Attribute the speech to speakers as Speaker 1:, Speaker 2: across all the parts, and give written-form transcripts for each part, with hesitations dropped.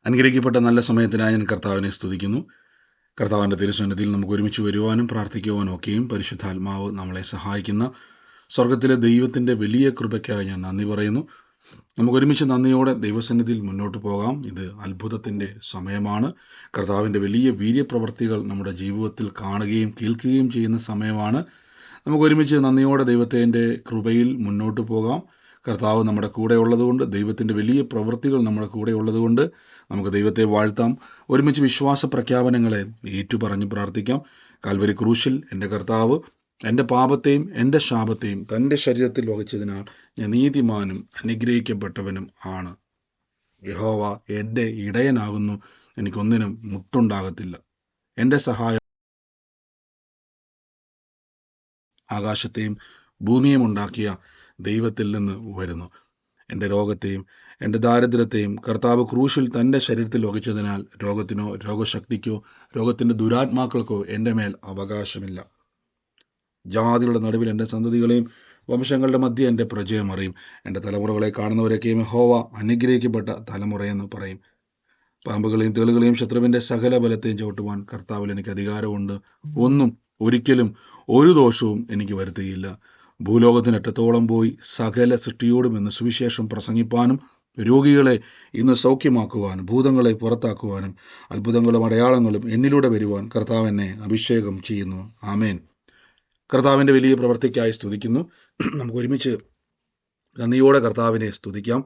Speaker 1: അനുഗ്രഹിക്കപ്പെട്ട നല്ല സമയത്തിനായി ഞാൻ കർത്താവിനെ സ്തുതിക്കുന്നു. കർത്താവിൻ്റെ തിരുസന്നിധിയിൽ നമുക്ക് ഒരുമിച്ച് വരുവാനും പ്രാർത്ഥിക്കുവാനും ഒക്കെയും പരിശുദ്ധാത്മാവ് നമ്മളെ സഹായിക്കുന്ന സ്വർഗത്തിലെ ദൈവത്തിൻ്റെ വലിയ കൃപയ്ക്കായി ഞാൻ നന്ദി പറയുന്നു. നമുക്കൊരുമിച്ച് നന്ദിയോടെ ദൈവസന്നിധിയിൽ മുന്നോട്ട് പോകാം. ഇത് അത്ഭുതത്തിൻ്റെ സമയമാണ്. കർത്താവിൻ്റെ വലിയ വീര്യപ്രവർത്തികൾ നമ്മുടെ ജീവിതത്തിൽ കാണുകയും കേൾക്കുകയും ചെയ്യുന്ന സമയമാണ്. നമുക്കൊരുമിച്ച് നന്ദിയോടെ ദൈവത്തിൻ്റെ കൃപയിൽ മുന്നോട്ട് പോകാം. കർത്താവ് നമ്മുടെ കൂടെ ഉള്ളതുകൊണ്ട്, ദൈവത്തിൻ്റെ വലിയ പ്രവൃത്തികൾ നമ്മുടെ കൂടെ ഉള്ളതുകൊണ്ട് നമുക്ക് ദൈവത്തെ വാഴ്ത്താം. ഒരുമിച്ച് വിശ്വാസ പ്രഖ്യാപനങ്ങളെ ഏറ്റുപറഞ്ഞ് പ്രാർത്ഥിക്കാം. കാൽവരി ക്രൂശിൽ എൻ്റെ കർത്താവ് എൻ്റെ പാപത്തെയും എൻ്റെ ശാപത്തെയും തൻ്റെ ശരീരത്തിൽ വഹിച്ചതിനാൽ ഞാൻ നീതിമാനും അനുഗ്രഹിക്കപ്പെട്ടവനും ആണ്. യഹോവ എൻ്റെ ഇടയനാകുന്നു, എനിക്കൊന്നിനും മുട്ടുണ്ടാകത്തില്ല. എൻ്റെ സഹായം ആകാശത്തെയും ഭൂമിയും ഉണ്ടാക്കിയ ദൈവത്തിൽ നിന്ന് വരുന്നു. എൻ്റെ രോഗത്തെയും എൻ്റെ ദാരിദ്ര്യത്തെയും കർത്താവ് ക്രൂശിൽ തൻ്റെ ശരീരത്തിൽ വഹിച്ചതിനാൽ രോഗത്തിനോ രോഗശക്തിക്കോ രോഗത്തിൻ്റെ ദുരാത്മാക്കൾക്കോ എൻ്റെ മേൽ അവകാശമില്ല. ജാതികളുടെ നടുവിൽ എൻ്റെ സന്തതികളെയും വംശങ്ങളുടെ മധ്യ എൻ്റെ പ്രജയം അറിയും. എൻ്റെ തലമുറകളെ കാണുന്നവരൊക്കെയും യഹോവ അനുഗ്രഹിക്കപ്പെട്ട തലമുറയെന്ന് പറയും. പാമ്പുകളെയും തേളുകളെയും ശത്രുവിൻ്റെ സകല ബലത്തെയും ചവിട്ടുവാൻ കർത്താവിൽ എനിക്ക് അധികാരമുണ്ട്. ഒന്നും ഒരിക്കലും ഒരു ദോഷവും എനിക്ക് വരുത്തുകയില്ല. ഭൂലോകത്തിനറ്റത്തോളം പോയി സകല സൃഷ്ടിയോടും ഇന്ന് സുവിശേഷം പ്രസംഗിപ്പാനും രോഗികളെ ഇന്ന് സൗഖ്യമാക്കുവാനും ഭൂതങ്ങളെ പുറത്താക്കുവാനും അത്ഭുതങ്ങളും അടയാളങ്ങളും എന്നിലൂടെ വരുവാൻ കർത്താവ് എന്നെ അഭിഷേകം ചെയ്യുന്നു. ആമേൻ. കർത്താവിൻ്റെ വലിയ പ്രവൃത്തിക്കായി സ്തുതിക്കുന്നു. നമുക്ക് ഒരുമിച്ച് നന്ദിയോടെ കർത്താവിനെ സ്തുതിക്കാം.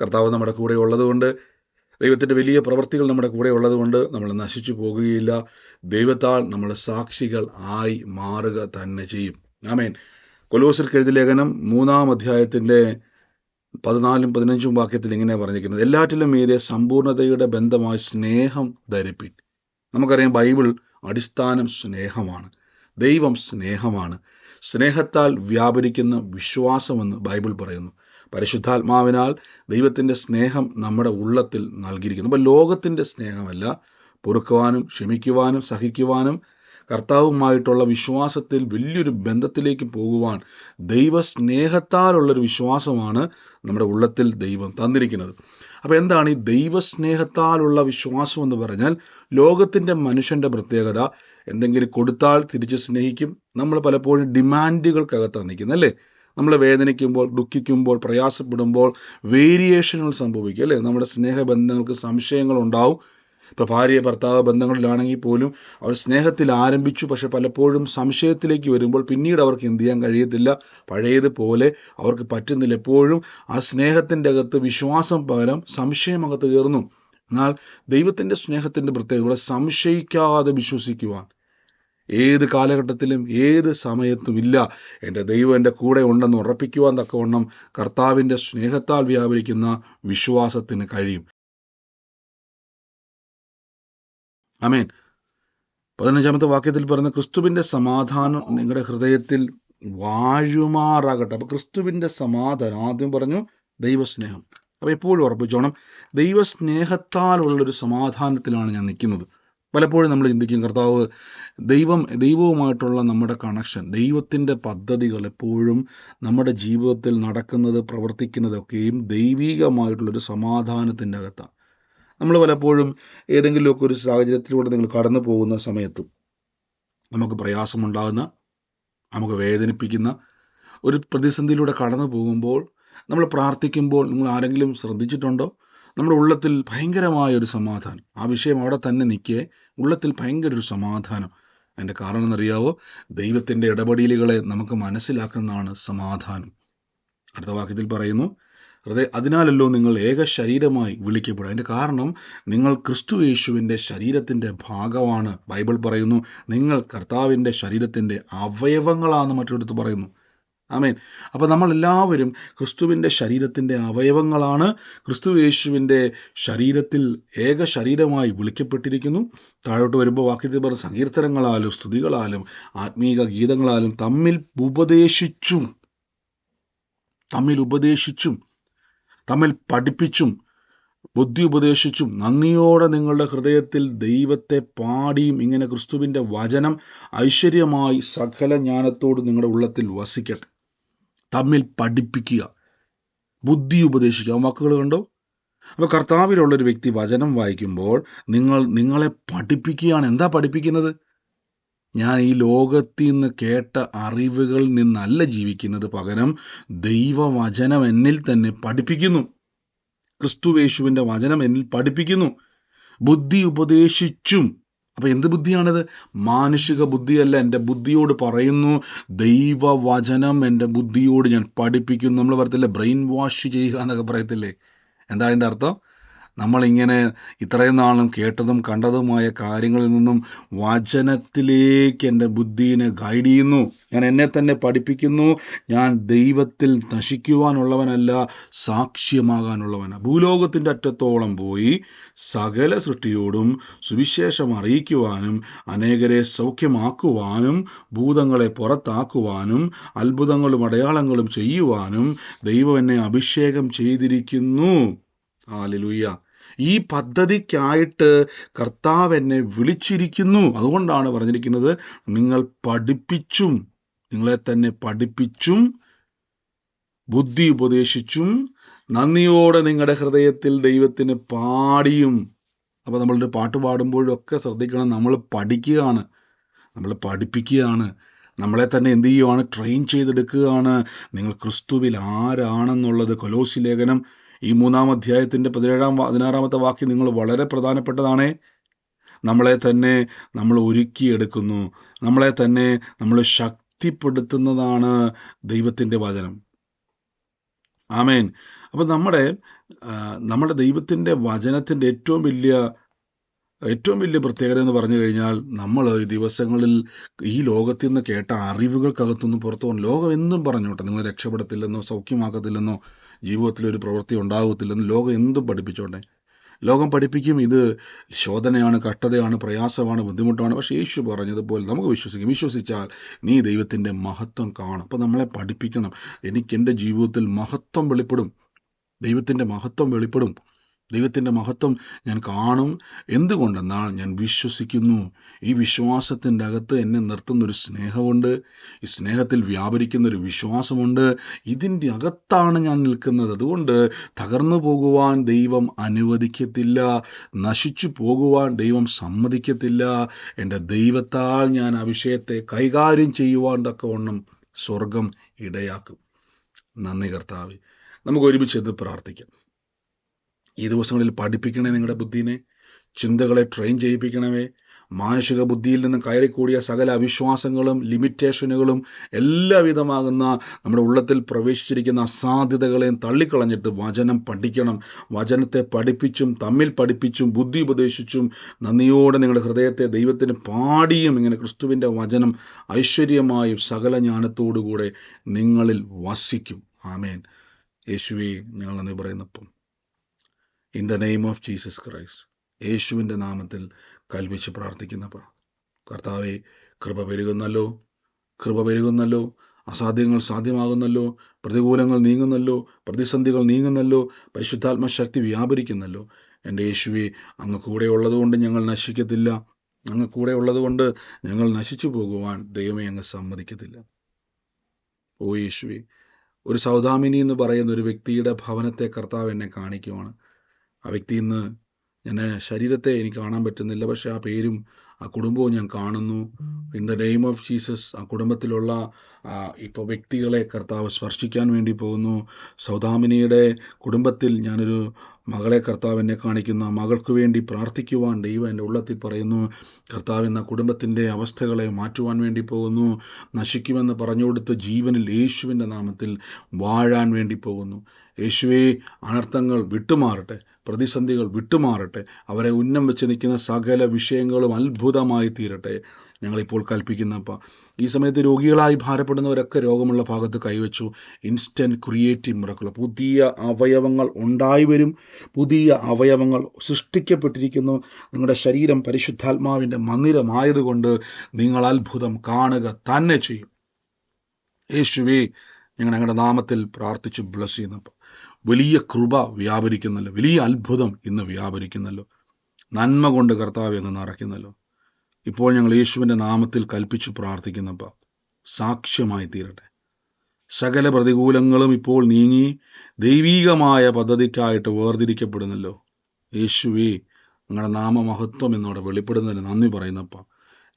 Speaker 1: കർത്താവ് നമ്മുടെ കൂടെ ഉള്ളതുകൊണ്ട്, ദൈവത്തിൻ്റെ വലിയ പ്രവൃത്തികൾ നമ്മുടെ കൂടെ ഉള്ളതുകൊണ്ട് നമ്മൾ നശിച്ചു പോകുകയില്ല. ദൈവത്താൽ നമ്മൾ സാക്ഷികൾ ആയി മാറുക തന്നെ ചെയ്യും. ആമേൻ. കൊലോസ്യർക്ക് എഴുതിയ ലേഖനം 3-ാം അധ്യായത്തിൻ്റെ 14-15 വാക്യത്തിൽ ഇങ്ങനെ പറഞ്ഞിരിക്കുന്നത്: എല്ലാറ്റിലും മീതെ സമ്പൂർണതയുടെ ബന്ധമായി സ്നേഹം ധരിപ്പിൻ. നമുക്കറിയാം, ബൈബിൾ അടിസ്ഥാനം സ്നേഹമാണ്. ദൈവം സ്നേഹമാണ്. സ്നേഹത്താൽ വ്യാപരിക്കുന്ന വിശ്വാസമെന്ന് ബൈബിൾ പറയുന്നു. പരിശുദ്ധാത്മാവിനാൽ ദൈവത്തിൻ്റെ സ്നേഹം നമ്മുടെ ഉള്ളത്തിൽ നൽകിയിരിക്കുന്നു. അപ്പോൾ ലോകത്തിൻ്റെ സ്നേഹമല്ല, പൊറുക്കുവാനും ക്ഷമിക്കുവാനും സഹിക്കുവാനും കർത്താവുമായിട്ടുള്ള വിശ്വാസത്തിൽ വലിയൊരു ബന്ധത്തിലേക്ക് പോകുവാൻ ദൈവസ്നേഹത്താലുള്ളൊരു വിശ്വാസമാണ് നമ്മുടെ ഉള്ളത്തിൽ ദൈവം തന്നിരിക്കുന്നത്. അപ്പോൾ എന്താണ് ഈ ദൈവസ്നേഹത്താലുള്ള വിശ്വാസം എന്ന് പറഞ്ഞാൽ? ലോകത്തിൻ്റെ മനുഷ്യൻ്റെ പ്രത്യേകത, എന്തെങ്കിലും കൊടുത്താൽ തിരിച്ച് സ്നേഹിക്കും. നമ്മൾ പലപ്പോഴും ഡിമാൻഡുകൾക്കകത്താണ് നിൽക്കുന്നത്, അല്ലേ? നമ്മൾ വേദനിക്കുമ്പോൾ, ദുഃഖിക്കുമ്പോൾ, പ്രയാസപ്പെടുമ്പോൾ വേരിയേഷനുകൾ സംഭവിക്കും, അല്ലേ? നമ്മുടെ സ്നേഹബന്ധങ്ങൾക്ക് സംശയങ്ങളുണ്ടാവും. ഇപ്പോൾ ഭാര്യ ഭർത്താവ് ബന്ധങ്ങളിലാണെങ്കിൽ പോലും അവർ സ്നേഹത്തിൽ ആരംഭിച്ചു, പക്ഷെ പലപ്പോഴും സംശയത്തിലേക്ക് വരുമ്പോൾ പിന്നീട് അവർക്ക് എന്ത് ചെയ്യാൻ കഴിയത്തില്ല, പഴയതുപോലെ അവർക്ക് പറ്റുന്നില്ല. എപ്പോഴും ആ സ്നേഹത്തിൻ്റെ അകത്ത് വിശ്വാസം പകരം സംശയമകത്ത് കയറുന്നു. എന്നാൽ ദൈവത്തിൻ്റെ സ്നേഹത്തിൻ്റെ പ്രത്യേകത ഇവിടെ സംശയിക്കാതെ വിശ്വസിക്കുവാൻ, ഏത് കാലഘട്ടത്തിലും ഏത് സമയത്തും ഇല്ല, എൻ്റെ ദൈവം എൻ്റെ കൂടെ ഉണ്ടെന്ന് ഉറപ്പിക്കുവാൻ തക്കവണ്ണം കർത്താവിൻ്റെ സ്നേഹത്താൽ വ്യാപരിക്കുന്ന വിശ്വാസത്തിന് കഴിയും. ആമേൻ. 15-ാമത്തെ വാക്യത്തിൽ പറയുന്ന ക്രിസ്തുവിൻ്റെ സമാധാനം നിങ്ങളുടെ ഹൃദയത്തിൽ വാഴുമാറാകട്ടെ. അപ്പോൾ ക്രിസ്തുവിൻ്റെ സമാധാനം, ആദ്യം പറഞ്ഞു ദൈവസ്നേഹം. അപ്പോൾ എപ്പോഴും ഉറപ്പിച്ചോണം, ദൈവസ്നേഹത്താലുള്ളൊരു സമാധാനത്തിലാണ് ഞാൻ നിൽക്കുന്നത്. പലപ്പോഴും നമ്മൾ ചിന്തിക്കും, കർത്താവ് ദൈവവുമായിട്ടുള്ള നമ്മുടെ കണക്ഷൻ, ദൈവത്തിൻ്റെ പദ്ധതികൾ എപ്പോഴും നമ്മുടെ ജീവിതത്തിൽ നടക്കുന്നത് പ്രവർത്തിക്കുന്നതൊക്കെയും ദൈവികമായിട്ടുള്ളൊരു സമാധാനത്തിൻ്റെ അകത്താണ്. നമ്മൾ പലപ്പോഴും ഏതെങ്കിലുമൊക്കെ ഒരു സാഹചര്യത്തിലൂടെ നിങ്ങൾ കടന്നു പോകുന്ന സമയത്തും നമുക്ക് പ്രയാസമുണ്ടാകുന്ന, നമുക്ക് വേദനിപ്പിക്കുന്ന ഒരു പ്രതിസന്ധിയിലൂടെ കടന്നു പോകുമ്പോൾ നമ്മൾ പ്രാർത്ഥിക്കുമ്പോൾ നിങ്ങൾ ആരെങ്കിലും ശ്രദ്ധിച്ചിട്ടുണ്ടോ? നമ്മുടെ ഉള്ളത്തിൽ ഭയങ്കരമായ ഒരു സമാധാനം, ആ വിഷയം അവിടെ തന്നെ നിൽക്കേ ഉള്ളത്തിൽ ഭയങ്കര ഒരു സമാധാനം. അതിൻ്റെ കാരണം എന്നറിയാവോ? ദൈവത്തിൻ്റെ ഇടപെടലുകളെ നമുക്ക് മനസ്സിലാക്കുന്നതാണ് സമാധാനം. അടുത്ത വാക്യത്തിൽ പറയുന്നു, അതിനാലല്ലോ നിങ്ങൾ ഏക ശരീരമായി വിളിക്കപ്പെടുക. അതിൻ്റെ കാരണം നിങ്ങൾ ക്രിസ്തു യേശുവിൻ്റെ ശരീരത്തിൻ്റെ ഭാഗമാണ്. ബൈബിൾ പറയുന്നു, നിങ്ങൾ കർത്താവിൻ്റെ ശരീരത്തിൻ്റെ അവയവങ്ങളാണെന്ന് മറ്റൊരിടത്ത് പറയുന്നു. ആമേൻ. അപ്പോൾ നമ്മളെല്ലാവരും ക്രിസ്തുവിൻ്റെ ശരീരത്തിൻ്റെ അവയവങ്ങളാണ്. ക്രിസ്തു യേശുവിൻ്റെ ശരീരത്തിൽ ഏക ശരീരമായി വിളിക്കപ്പെട്ടിരിക്കുന്നു. താഴോട്ട് വരുമ്പോൾ വാക്യത്തിൽ പറഞ്ഞ സങ്കീർത്തനങ്ങളാലും സ്തുതികളാലും ആത്മീക ഗീതങ്ങളാലും തമ്മിൽ ഉപദേശിച്ചും തമ്മിൽ പഠിപ്പിച്ചും ബുദ്ധി ഉപദേശിച്ചും നന്ദിയോടെ നിങ്ങളുടെ ഹൃദയത്തിൽ ദൈവത്തെ പാടിയും ഇങ്ങനെ ക്രിസ്തുവിൻ്റെ വചനം ഐശ്വര്യമായി സകല ജ്ഞാനത്തോട് നിങ്ങളുടെ ഉള്ളത്തിൽ വസിക്കട്ടെ. തമ്മിൽ പഠിപ്പിക്കുക, ബുദ്ധി ഉപദേശിക്കുക. വാക്കുകൾ കണ്ടോ? അപ്പോൾ കർത്താവിലുള്ളൊരു വ്യക്തി വചനം വായിക്കുമ്പോൾ നിങ്ങളെ പഠിപ്പിക്കുകയാണ്. എന്താ പഠിപ്പിക്കുന്നത്? ഞാൻ ഈ ലോകത്തിൽ നിന്ന് കേട്ട അറിവുകളിൽ നിന്നല്ല ജീവിക്കുന്നത്, പകരം ദൈവവചനം എന്നിൽ തന്നെ പഠിപ്പിക്കുന്നു. ക്രിസ്തുവേശുവിൻ്റെ വചനം എന്നിൽ പഠിപ്പിക്കുന്നു. ബുദ്ധി ഉപദേശിച്ചും. അപ്പം എന്ത് ബുദ്ധിയാണിത്? മാനുഷിക ബുദ്ധിയല്ല. എൻ്റെ ബുദ്ധിയോട് പറയുന്നു, ദൈവവചനം എൻ്റെ ബുദ്ധിയോട് ഞാൻ പഠിപ്പിക്കുന്നു. നമ്മൾ പറയത്തില്ലേ ബ്രെയിൻ വാഷ് ചെയ്യുക എന്നൊക്കെ പറയത്തില്ലേ? എന്താ അതിൻ്റെ അർത്ഥം? നമ്മളിങ്ങനെ ഇത്രയും നാളും കേട്ടതും കണ്ടതുമായ കാര്യങ്ങളിൽ നിന്നും വചനത്തിലേക്ക് എൻ്റെ ബുദ്ധിയെ ഗൈഡ് ചെയ്യുന്നു. ഞാൻ എന്നെ തന്നെ പഠിപ്പിക്കുന്നു. ഞാൻ ദൈവത്തിൽ നശിക്കുവാനുള്ളവനല്ല, സാക്ഷ്യമാകാനുള്ളവനാണ്. ഭൂലോകത്തിൻ്റെ അറ്റത്തോളം പോയി സകല സൃഷ്ടിയോടും സുവിശേഷം അറിയിക്കുവാനും അനേകരെ സൗഖ്യമാക്കുവാനും ഭൂതങ്ങളെ പുറത്താക്കുവാനും അത്ഭുതങ്ങളും അടയാളങ്ങളും ചെയ്യുവാനും ദൈവം എന്നെ അഭിഷേകം ചെയ്തിരിക്കുന്നു. ഹല്ലേലൂയ. ഈ പദ്ധതിക്കായിട്ട് കർത്താവ് എന്നെ വിളിച്ചിരിക്കുന്നു. അതുകൊണ്ടാണ് പറഞ്ഞിരിക്കുന്നത്, നിങ്ങൾ പഠിപ്പിച്ചും, നിങ്ങളെ തന്നെ പഠിപ്പിച്ചും ബുദ്ധി ഉപദേശിച്ചും നന്ദിയോടെ നിങ്ങളുടെ ഹൃദയത്തിൽ ദൈവത്തിന് പാടിയും. അപ്പോൾ നമ്മളൊരു പാട്ട് പാടുമ്പോഴൊക്കെ ശ്രദ്ധിക്കണം, നമ്മൾ പഠിക്കുകയാണ്, നമ്മൾ പഠിപ്പിക്കുകയാണ്, നമ്മളെ തന്നെ എന്ത് ചെയ്യുവാണ്? ട്രെയിൻ ചെയ്തെടുക്കുകയാണ്. നിങ്ങൾ ക്രിസ്തുവിൽ ആരാണെന്നുള്ളത് കൊലോസി ലേഖനം ഈ 3-ാം അധ്യായത്തിൻ്റെ 16-ാമത്തെ വാക്യം നിങ്ങൾ വളരെ പ്രധാനപ്പെട്ടതാണേ. നമ്മളെ തന്നെ നമ്മൾ ഒരുക്കിയെടുക്കുന്നു, നമ്മളെ തന്നെ നമ്മൾ ശക്തിപ്പെടുത്തുന്നതാണ് ദൈവത്തിൻ്റെ വചനം. ആമേൻ. അപ്പം നമ്മുടെ ദൈവത്തിൻ്റെ വചനത്തിൻ്റെ ഏറ്റവും വലിയ പ്രത്യേകത എന്ന് പറഞ്ഞു കഴിഞ്ഞാൽ, നമ്മൾ ഈ ദിവസങ്ങളിൽ ഈ ലോകത്തിൽ നിന്ന് കേട്ട അറിവുകൾക്കകത്തുനിന്ന് പുറത്തു പോകണം. ലോകം എന്തും പറഞ്ഞോട്ടെ, നിങ്ങൾ രക്ഷപ്പെടത്തില്ലെന്നോ സൗഖ്യമാക്കത്തില്ലെന്നോ ജീവിതത്തിലൊരു പ്രവൃത്തി ഉണ്ടാകത്തില്ലെന്നോ ലോകം എന്തും പഠിപ്പിച്ചോട്ടെ. ലോകം പഠിപ്പിക്കും, ഇത് ശോധനയാണ്, കഷ്ടതയാണ്, പ്രയാസമാണ്, ബുദ്ധിമുട്ടാണ്. പക്ഷേ യേശു പറഞ്ഞതുപോലെ നമുക്ക് വിശ്വസിച്ചാൽ നീ ദൈവത്തിൻ്റെ മഹത്വം കാണും. അപ്പോൾ നമ്മളെ പഠിപ്പിക്കണം. എൻ്റെ ജീവിതത്തിൽ മഹത്വം വെളിപ്പെടും, ദൈവത്തിൻ്റെ മഹത്വം വെളിപ്പെടും. ദൈവത്തിൻ്റെ മഹത്വം ഞാൻ കാണും. എന്തുകൊണ്ടെന്നാൽ ഞാൻ വിശ്വസിക്കുന്നു. ഈ വിശ്വാസത്തിൻ്റെ അകത്ത് എന്നെ നിർത്തുന്നൊരു സ്നേഹമുണ്ട്, ഈ സ്നേഹത്തിൽ വ്യാപരിക്കുന്നൊരു വിശ്വാസമുണ്ട്. ഇതിൻ്റെ അകത്താണ് ഞാൻ നിൽക്കുന്നത്. അതുകൊണ്ട് തകർന്നു പോകുവാൻ ദൈവം അനുവദിക്കത്തില്ല, നശിച്ചു പോകുവാൻ ദൈവം സമ്മതിക്കത്തില്ല. എൻ്റെ ദൈവത്താൽ ഞാൻ ആ വിഷയത്തെ കൈകാര്യം ചെയ്യുവാൻ തക്കവണ്ണം സ്വർഗം ഇടയാക്കും. നന്ദി കർത്താവേ. നമുക്ക് ഒരുമിച്ച് പ്രാർത്ഥിക്കാം. ഈ ദിവസങ്ങളിൽ പഠിപ്പിക്കണേ നിങ്ങളുടെ ബുദ്ധിനെ, ചിന്തകളെ ട്രെയിൻ ചെയ്യിപ്പിക്കണമേ. മാനുഷിക ബുദ്ധിയിൽ നിന്ന് കയറിക്കൂടിയ സകല അവിശ്വാസങ്ങളും ലിമിറ്റേഷനുകളും എല്ലാവിധമാകുന്ന നമ്മുടെ ഉള്ളത്തിൽ പ്രവേശിച്ചിരിക്കുന്ന അസാധ്യതകളെയും തള്ളിക്കളഞ്ഞിട്ട് വചനം പഠിക്കണം. വചനത്തെ പഠിപ്പിച്ചും തമ്മിൽ പഠിപ്പിച്ചും ബുദ്ധി ഉപദേശിച്ചും നന്ദിയോടെ നിങ്ങളുടെ ഹൃദയത്തെ ദൈവത്തിന് പാടിയും ഇങ്ങനെ ക്രിസ്തുവിൻ്റെ വചനം ഐശ്വര്യമായും സകല ജ്ഞാനത്തോടുകൂടെ നിങ്ങളിൽ വസിക്കും. ആമേൻ. യേശുവേ, ഞങ്ങൾ നന്ദി പറയുന്നപ്പം in the name of Jesus Christ, യേശുവിൻ്റെ നാമത്തിൽ കൽപ്പിച്ച് പ്രാർത്ഥിക്കുന്നപ്പോൾ കർത്താവെ, കൃപ പെരുകുന്നല്ലോ, അസാധ്യങ്ങൾ സാധ്യമാകുന്നല്ലോ, പ്രതികൂലങ്ങൾ നീങ്ങുന്നല്ലോ, പ്രതിസന്ധികൾ നീങ്ങുന്നല്ലോ, പരിശുദ്ധാത്മ ശക്തി വ്യാപരിക്കുന്നല്ലോ. എൻ്റെ യേശുവെ, അങ്ങ് കൂടെ ഉള്ളതുകൊണ്ട് ഞങ്ങൾ നശിക്കത്തില്ല, അങ്ങ് കൂടെ ഉള്ളതുകൊണ്ട് ഞങ്ങൾ നശിച്ചു പോകുവാൻ ദൈവമേ അങ്ങ് സമ്മതിക്കത്തില്ല. ഓ യേശുവെ, ഒരു സൗദാമിനി എന്ന് പറയുന്ന ഒരു വ്യക്തിയുടെ ഭവനത്തെ കർത്താവ് എന്നെ കാണിക്കുവാണ്. ആ വ്യക്തി ഇന്ന് ശരീരത്തെ എനിക്ക് കാണാൻ പറ്റുന്നില്ല, പക്ഷെ ആ പേരും ആ കുടുംബവും ഞാൻ കാണുന്നു. In the name of Jesus, ആ കുടുംബത്തിലുള്ള ഇപ്പോൾ വ്യക്തികളെ കർത്താവ് സ്പർശിക്കാൻ വേണ്ടി പോകുന്നു. സൗദാമിനിയുടെ കുടുംബത്തിൽ ഞാനൊരു മകളെ കർത്താവ് എന്നെ കാണിക്കുന്നു. ആ മകൾക്ക് വേണ്ടി പ്രാർത്ഥിക്കുവാൻ ദൈവം എൻ്റെ ഉള്ളത്തിൽ പറയുന്നു. കർത്താവ് എന്ന കുടുംബത്തിൻ്റെ അവസ്ഥകളെ മാറ്റുവാൻ വേണ്ടി പോകുന്നു. നശിക്കുമെന്ന് പറഞ്ഞുകൊടുത്ത് ജീവനിൽ യേശുവിൻ്റെ നാമത്തിൽ വാഴാൻ വേണ്ടി പോകുന്നു. യേശുവേ, അനർത്ഥങ്ങൾ വിട്ടുമാറട്ടെ, പ്രതിസന്ധികൾ വിട്ടുമാറട്ടെ, അവരെ ഉന്നം വെച്ച് നിൽക്കുന്ന സകല വിഷയങ്ങളും അത്ഭുതമായി തീരട്ടെ. ഞങ്ങളിപ്പോൾ കൽപ്പിക്കുന്നപ്പോൾ ഈ സമയത്ത് രോഗികളായി ഭാരപ്പെടുന്നവരൊക്കെ രോഗമുള്ള ഭാഗത്ത് കൈവച്ചു. ഇൻസ്റ്റൻറ്റ് ക്രിയേറ്റീവ് മിറക്കിൾ, പുതിയ അവയവങ്ങൾ ഉണ്ടായി വരും, പുതിയ അവയവങ്ങൾ സൃഷ്ടിക്കപ്പെട്ടിരിക്കുന്നു. നിങ്ങളുടെ ശരീരം പരിശുദ്ധാത്മാവിൻ്റെ മന്ദിരമായതുകൊണ്ട് നിങ്ങൾ അത്ഭുതം കാണുക തന്നെ ചെയ്യും. യേശുവേ, ഞങ്ങളുടെ നാമത്തിൽ പ്രാർത്ഥിച്ച് ബ്ലസ് ചെയ്യുന്നപ്പോൾ വലിയ കൃപ വ്യാപരിക്കുന്നല്ലോ, വലിയ അത്ഭുതം ഇന്ന് വ്യാപരിക്കുന്നല്ലോ, നന്മ കൊണ്ട് കർത്താവ് എന്ന് നിറയ്ക്കുന്നല്ലോ. ഇപ്പോൾ ഞങ്ങൾ യേശുവിൻ്റെ നാമത്തിൽ കൽപ്പിച്ച് പ്രാർത്ഥിക്കുന്നപ്പോൾ സാക്ഷ്യമായി തീരട്ടെ. സകല പ്രതികൂലങ്ങളും ഇപ്പോൾ നീങ്ങി ദൈവീകമായ പദ്ധതിക്കായിട്ട് വേർതിരിക്കപ്പെടുന്നല്ലോ. യേശുവേ, നിങ്ങളുടെ നാമമഹത്വം എന്നോട് വെളിപ്പെടുന്നതിന് നന്ദി പറയുന്നപ്പ.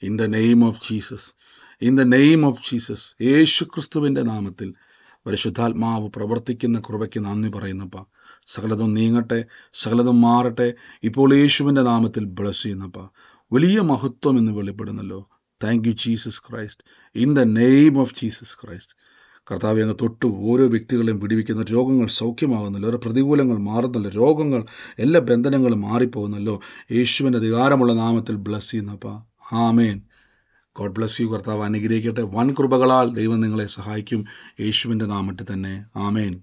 Speaker 1: In the name of Jesus, in the name of Jesus, യേശു ക്രിസ്തുവിൻ്റെ നാമത്തിൽ പരിശുദ്ധാത്മാവ് പ്രവർത്തിക്കുന്ന കൃപയ്ക്ക് നന്ദി പറയുന്നപ്പ. സകലതും നീങ്ങട്ടെ, സകലതും മാറട്ടെ. ഇപ്പോൾ യേശുവിൻ്റെ നാമത്തിൽ ബ്ലസ് ചെയ്യുന്നപ്പ. വലിയ മഹത്വം എന്ന് വെളിപ്പെടുന്നല്ലോ. Thank you Jesus Christ, in the name of Jesus Christ. കർത്താവെ, അങ്ങ് തൊട്ട് ഓരോ വ്യക്തികളെയും വിടുവിക്കുന്ന, രോഗങ്ങൾ സൗഖ്യമാകുന്നല്ലോ, ഓരോ പ്രതികൂലങ്ങൾ മാറുന്നല്ലോ, രോഗങ്ങൾ എല്ലാ ബന്ധനങ്ങളും മാറിപ്പോകുന്നല്ലോ. യേശുവിൻ്റെ അധികാരമുള്ള നാമത്തിൽ ബ്ലസ് ചെയ്യുന്നപ്പ. ആമേൻ. God bless you. കർത്താവ് അനുഗ്രഹിക്കട്ടെ. വൻ കൃപകളാൽ ദൈവം നിങ്ങളെ സഹായിക്കും. യേശുവിൻ്റെ നാമത്തിൽ തന്നെ. ആമേൻ.